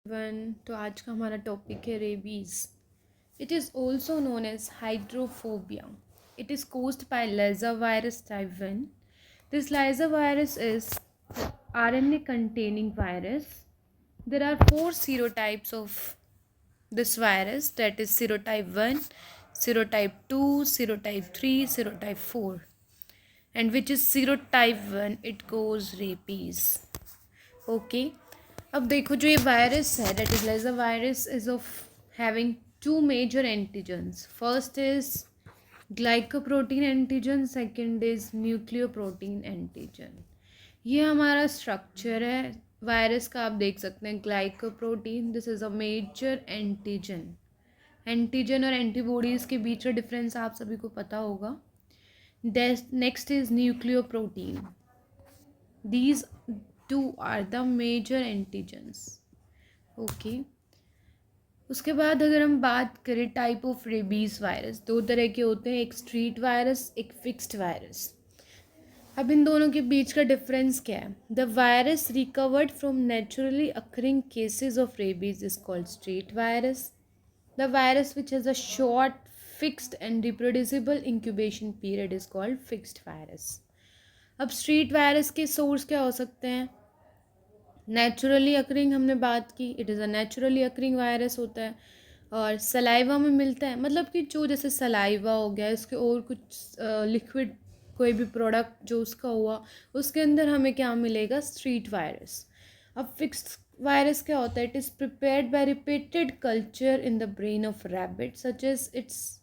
One तो आज का हमारा टॉपिक है rabies. It is also known as hydrophobia. It is caused by Lassa virus type 1. This Lassa virus is RNA containing virus. There are four serotypes of this virus, that is serotype 1, serotype 2, serotype 3, serotype 4. And which is serotype 1, it causes rabies. Okay. अब देखो जो ये virus है that is lyssa virus is of having two major antigens. First is glycoprotein antigen, second is nucleoprotein antigen. ये हमारा structure है virus का. आप देख सकते हैं glycoprotein, this is a major antigen. Antigen और एंटीबॉडीज़ के बीच का डिफरेंस आप सभी को पता होगा. Next is nucleoprotein. These two are the major antigens. Okay. उसके बाद अगर हम बात करें टाइप ऑफ रेबीज़ वायरस, दो तरह के होते हैं, एक स्ट्रीट वायरस, एक फिक्स्ड वायरस. अब इन दोनों के बीच का डिफरेंस क्या है? The virus recovered from naturally occurring cases of rabies is called street virus. The virus which has a short fixed and reproducible incubation period is called fixed virus. अब street virus के source क्या हो सकते हैं? Naturally occurring हमने बात की, it is a naturally occurring virus होता है और सलाइवा में मिलता है. मतलब कि जो जैसे सलाइवा हो गया, इसके और कुछ लिक्विड कोई भी प्रोडक्ट जो उसका हुआ, उसके अंदर हमें क्या मिलेगा? Street virus. अब फिक्स्ड वायरस क्या होता है? It is prepared by repeated culture in the brain of rabbit such as its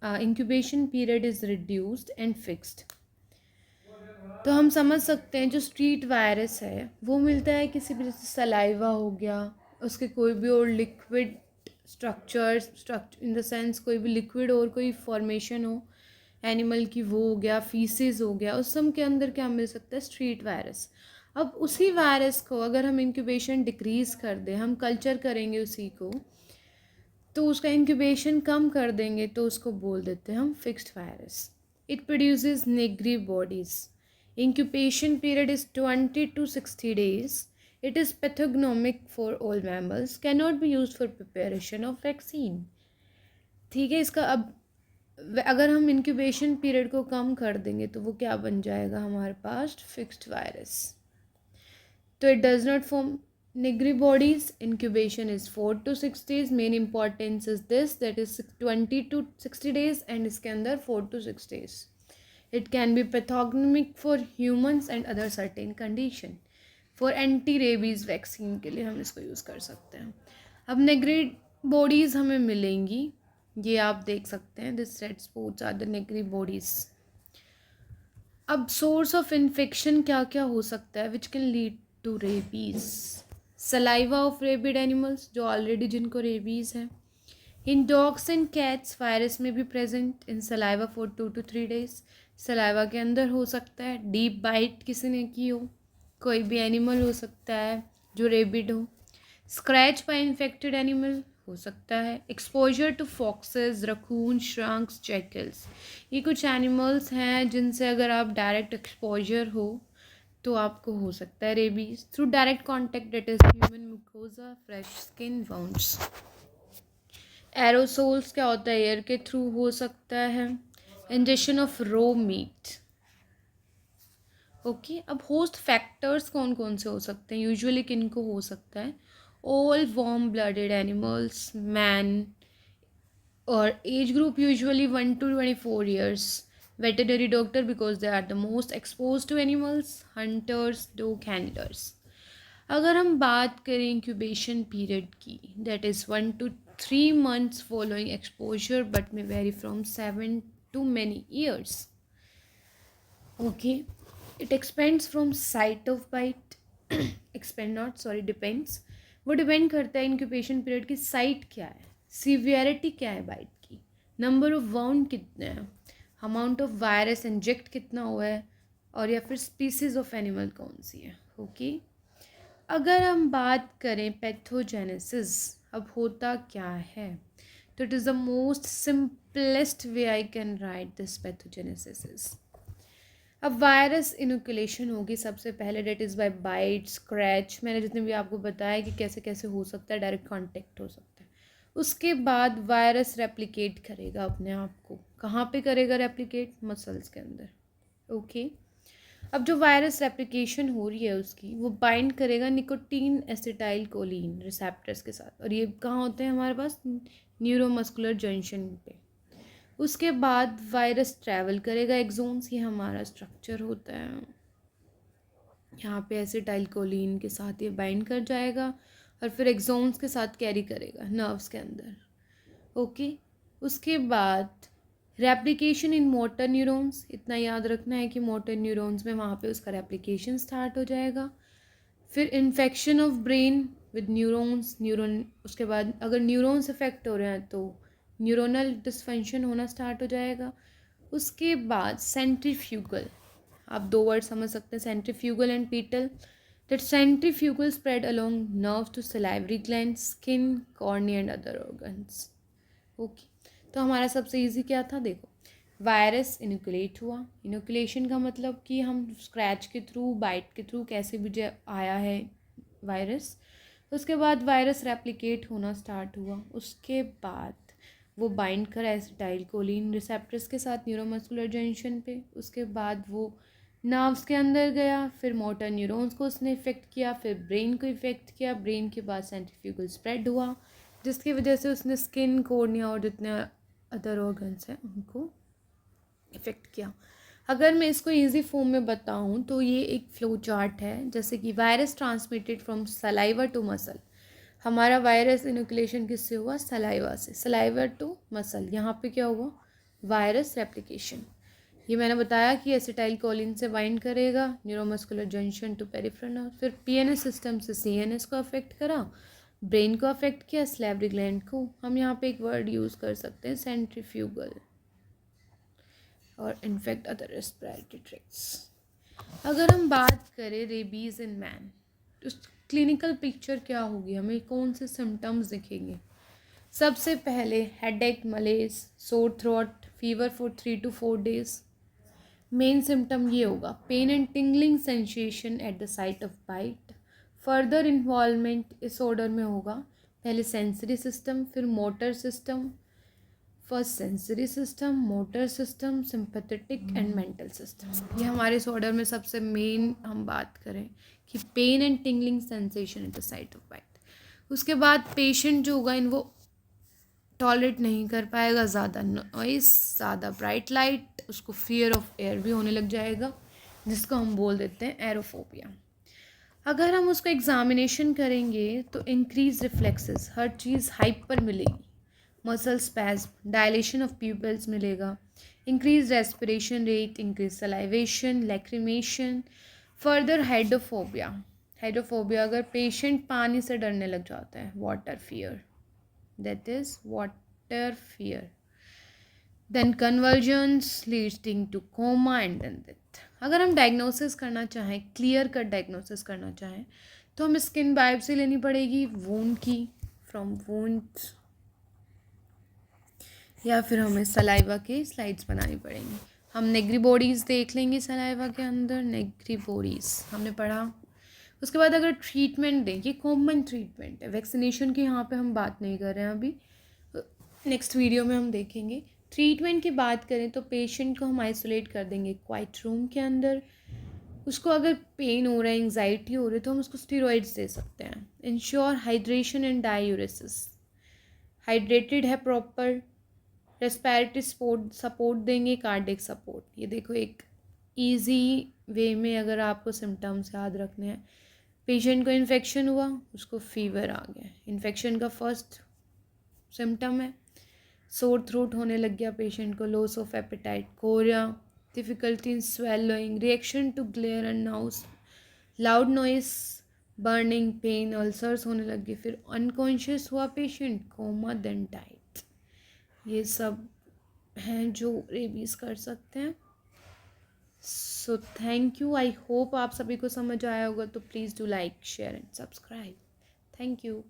incubation period is reduced and fixed. तो हम समझ सकते हैं जो स्ट्रीट वायरस है वो मिलता है किसी भी, जैसे सलाइवा हो गया, उसके कोई भी और liquid structure in the sense कोई भी लिक्विड और कोई फॉर्मेशन हो एनिमल की, वो हो गया, फीसिस हो गया, उस सब के अंदर क्या मिल सकता है? Street virus. अब उसी वायरस को अगर हम इंक्यूबेशन डिक्रीज़ कर दें, हम कल्चर करेंगे उसी को, तो उसका इंक्यूबेशन कम कर देंगे, तो उसको बोल देते हैं हम fixed virus. It produces Negri bodies. Incubation period is 20 to 60 days. It is pathognomic for all mammals. Cannot be used for preparation of vaccine. ठीक है. इसका अब अगर हम इंक्यूबेशन पीरियड को कम कर देंगे तो वो क्या बन जाएगा हमारे पास? Fixed virus. तो it does not form Negri bodies. Incubation is 4 to 6 days. Main importance is this, that is 20 to 60 days and इसके अंदर 4 to 6 days. It can be pathognomic for humans and other certain condition. For anti-rabies vaccine के लिए हम इसको use कर सकते हैं. अब नेग्री बॉडीज़ हमें मिलेंगी, ये आप देख सकते हैं. This red spots are the Negri bodies. अब सोर्स ऑफ इन्फेक्शन क्या क्या हो सकता है which can lead to rabies? Saliva of rabid animals, जो ऑलरेडी जिनको रेबीज़ है. In dogs and cats virus में भी present in saliva for 2 to 3 days. Saliva के अंदर हो सकता है. डीप बाइट किसी ने की हो, कोई भी एनिमल हो सकता है जो रेबिड हो. स्क्रैच बाय इन्फेक्टेड एनिमल हो सकता है. Exposure to foxes, raccoons, skunks, jackals, ये कुछ एनिमल्स हैं जिनसे अगर आप डायरेक्ट एक्सपोजर हो तो आपको हो सकता है rabies. Through direct contact, that is human mucosa, fresh skin, wounds. Aerosols क्या होता है? एयर के थ्रू हो सकता है. Injection of raw meat. Okay. अब होस्ट फैक्टर्स कौन कौन से हो सकते हैं? यूजुअली किन को हो सकता है? All warm blooded animals, man, और age group usually 1 to 24 years. Veterinary doctor because they are the most expose to animals. Hunters, dog handlers. अगर हम बात करें इंक्यूबेशन पीरियड की, that is 1 to 3 months following exposure but may vary from 7 to many years. Okay. It expands from site of bite. Expand not, sorry, depends. वो depend करता है incubation period की site क्या है, सीवियरिटी क्या है bite की, नंबर ऑफ वाउंड कितने हैं, अमाउंट ऑफ वायरस इंजेक्ट कितना हुआ है, और या फिर स्पीसीज ऑफ एनिमल कौन सी है. ओके. अगर हम बात करें पैथोजेनेसिस, अब होता क्या है, तो it is the most simplest way I can write this pathogenesis. अब वायरस इनोकुलेशन होगी सबसे पहले, that is by bite, scratch, मैंने जितने भी आपको बताया कि कैसे कैसे हो सकता है, डायरेक्ट कांटेक्ट हो सकता है। उसके बाद वायरस रेप्लिकेट करेगा अपने आप को, कहाँ पे करेगा रेप्लिकेट? मसल्स के अंदर। ओके। अब जो वायरस रेप्लिकेशन हो रही है उसकी, वो बाइंड करेगा निकोटीन एसिटाइल कोलिन रिसेप्टर्स के साथ, और ये कहाँ होते हैं हमारे पास? न्यूरोमस्कुलर जंक्शन पे। उसके बाद वायरस ट्रैवल करेगा एक्सोन्स, ये हमारा स्ट्रक्चर होता है, यहाँ पे एसिटाइल कोलिन के साथ ये बाइंड कर जाएगा और फिर एक्सोन्स के साथ कैरी करेगा नर्व्स के अंदर। ओके। उसके बाद रेप्लिकेशन इन मोटर न्यूरॉन्स, इतना याद रखना है कि मोटर न्यूरॉन्स में वहाँ पे उसका रेप्लिकेशन स्टार्ट हो जाएगा। फिर infection of brain with neurons, neuron, उसके बाद अगर न्यूरॉन्स इफेक्ट हो रहे हैं तो न्यूरोनल डिसफंक्शन होना स्टार्ट हो जाएगा। उसके बाद सेंट्रीफ्यूगल, आप दो वर्ड समझ सकते हैं, centrifugal and petal, that centrifugal spread along nerve to salivary gland, skin, cornea and other organs. Okay. तो हमारा सबसे इजी क्या था? देखो, वायरस इनोकुलेट हुआ, इनोकुलेशन का मतलब कि हम स्क्रैच के थ्रू, बाइट के थ्रू, कैसे भी जो आया है वायरस, उसके बाद वायरस रेप्लिकेट होना स्टार्ट हुआ। उसके बाद वो बाइंड करा एसिटाइल कोलिन रिसेप्टर्स के साथ न्यूरोमस्कुलर जंक्शन पे, उसके बाद वो नर्व्स के अंदर गया, फिर मोटर न्यूरॉन्स को उसने इफेक्ट किया, फिर ब्रेन को इफेक्ट किया, ब्रेन के बाद सेंट्रीफ्यूगल स्प्रेड हुआ, जिसकी वजह से उसने स्किन, कॉर्निया और जितने अदर ऑर्गन्स हैं उनको इफेक्ट किया। अगर मैं इसको इजी फॉर्म में बताऊं तो ये एक फ्लो चार्ट है, जैसे कि virus transmitted from saliva to muscle. हमारा वायरस इनोकुलेशन किससे हुआ? सलाइवा से, सलाइवा टू मसल। यहाँ पे क्या हुआ? Virus replication. ये मैंने बताया कि एसिटाइल कोलिन से बाइंड करेगा न्यूरोमस्कुलर जंक्शन टू पेरिफेरल, फिर पीएनएस सिस्टम से सीएनएस को अफेक्ट करा, ब्रेन को अफेक्ट किया, सलाइवरी ग्लैंड को। हम यहाँ पे एक वर्ड यूज़ कर सकते हैं, सेंट्रीफ्यूगल, और इन्फेक्ट अदर रेस्पिरेटरी ट्रैक्ट्स। अगर हम बात करें रेबीज़ इन मैन, तो क्लिनिकल पिक्चर क्या होगी, हमें कौन से सिम्टम्स दिखेंगे? सबसे पहले headache, malaise, sore throat, fever for 3 to 4 days। Main symptom ये होगा, pain and tingling sensation at the site of bite. Further involvement इस ऑर्डर में होगा, पहले सेंसरी सिस्टम, फिर motor system, first sensory system, motor system, sympathetic and mental system. ये हमारे इस ऑर्डर में सबसे मेन हम बात करें कि pain and tingling sensation at the site of bite. उसके बाद पेशेंट जो होगा इन वो टॉलरेट नहीं कर पाएगा ज़्यादा नॉइस, ज़्यादा ब्राइट लाइट, उसको फियर ऑफ एयर भी होने लग जाएगा, जिसको हम बोल देते हैं एरोफोबिया। अगर हम उसको एग्जामिनेशन करेंगे तो इंक्रीज रिफ्लेक्सेस, हर चीज़ हाइपर मिलेगी, muscle spasm, dilation of pupils मिलेगा, increase respiration rate, increase salivation, lacrimation, further hydrophobia. Hydrophobia अगर पेशेंट पानी से डरने लग जाता है, water fear, that is water fear, then convulsions leading to coma and then death। अगर हम डायग्नोसिस करना चाहें, क्लियर कट डायग्नोसिस करना चाहें, तो हमें स्किन बायोप्सी लेनी पड़ेगी वूंड की, फ्रॉम वूंड, या फिर हमें सलाइवा के स्लाइड्स बनानी पड़ेंगी। हम नेग्री बॉडीज़ देख लेंगे सलाइवा के अंदर, नेग्री बॉडीज़ हमने पढ़ा। उसके बाद अगर ट्रीटमेंट दें, ये कॉमन ट्रीटमेंट है, वैक्सीनेशन की यहाँ पे हम बात नहीं कर रहे हैं अभी, नेक्स्ट वीडियो में हम देखेंगे। ट्रीटमेंट की बात करें तो पेशेंट को हम आइसोलेट कर देंगे क्वाइट रूम के अंदर। उसको अगर पेन हो रहा है, एंग्जाइटी हो रही है, तो हम उसको स्टीरॉइड्स दे सकते हैं। Ensure hydration and diuresis, hydrated है प्रॉपर, रेस्पिरेटरी सपोर्ट देंगे, कार्डियक सपोर्ट। ये देखो एक इजी वे में अगर आपको सिम्टम्स याद रखने हैं, पेशेंट को इन्फेक्शन हुआ, उसको फीवर आ गया, इन्फेक्शन का फर्स्ट सिम्टम है, सोर थ्रोट होने लग गया पेशेंट को, loss of appetite, chorea, difficulty in swallowing, reaction to glare and noise, loud noise, burning, pain, ulcers होने लग गए, फिर अनकॉन्शियस हुआ पेशेंट, कोमा, देन डाइट। ये सब हैं जो रेबीज़ कर सकते हैं। So thank you, I hope आप सभी को समझ आया होगा, तो please do like, share and subscribe. Thank you.